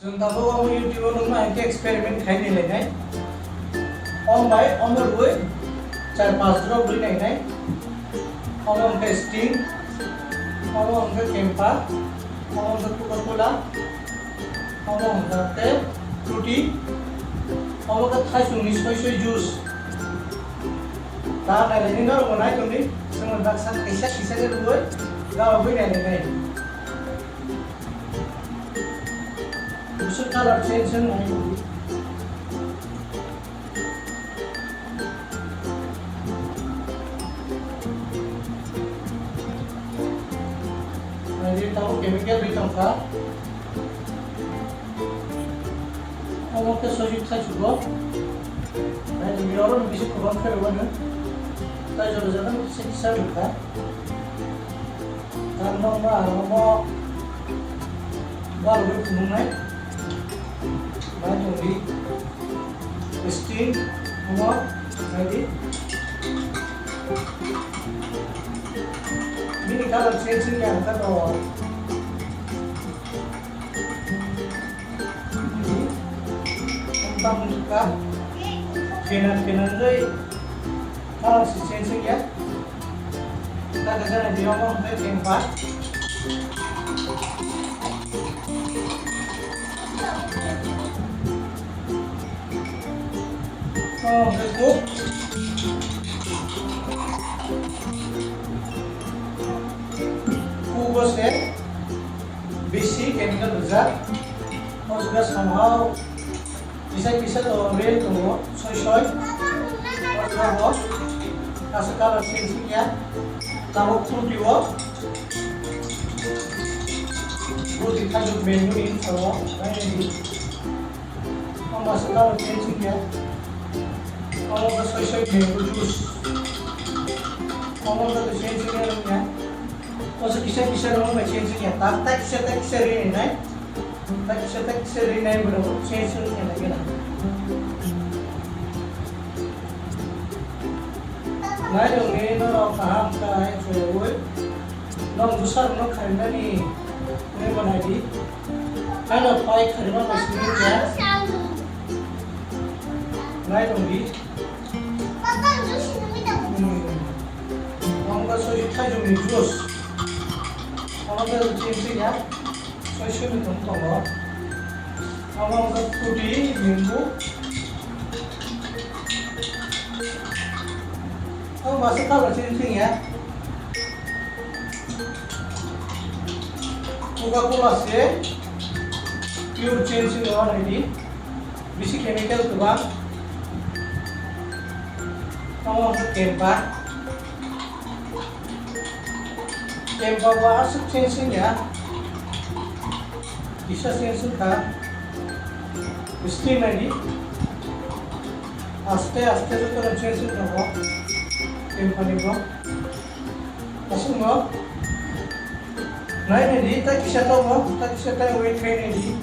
जों दाबो YouTube आव नों आंके एक्सपेरिमेंट खायने लेनाय ऑन बाय ऑन द वे 4-5 ड्रॉप ब्री नाय ऑन उनका स्टिंग ऑन उनका कैंपा ऑन उनका कोका कोला ऑन उनका ते फ्रूटी ऑन उनका थाई सुंगनि सोय जूस दा नायलायनि ना रंनाय तुमनि जों दा सान कैसा के रुय गाव बै नायलायनाय उसका कलर चेंज नहीं होगी मैं tahu chemical di tempat kalau ke sojit saya juga मैं जब orang bisa kurang kerana saya juga jangan siksa juga karena mau baru kumulai Baju di steam semua lagi ini kalau changing yang kan tentang juga kenan deh kalau si changing ya kita kesana dia ngomong ke tempat Facebook Google से BC chemical result और juga somehow bisa तो real तो soy और juga वो kasih color changing ya tahu fruity वो fruity का जो menu ini semua ini masuk color changing ya kalau nggak sesuai dengan jus, kalau nggak sesuai dengan kalau bisa orang nggak sesuai tak bisa ini nih, tak bisa ini berapa sesuai lagi lah. Nah yang ini orang paham kan cewek, orang besar orang karena nih, ini mana di, kan apa yang karena masih ya, nah yang di Mangga soy 타좀 주스. 아마도 진짜야. 소시는 좀 더. 아마도 fruity limbu. masuk kalau cincin ya. Coca-Cola से pure cincin orang ini. Bisi chemical tuh bang. Kamu untuk Kempa masuk cincin ya, bisa cincin kan? Steam lagi, aste itu kalau cincin apa? Kempa nih bang, masuk nggak? Nah ini tak bisa tahu weight kain ini.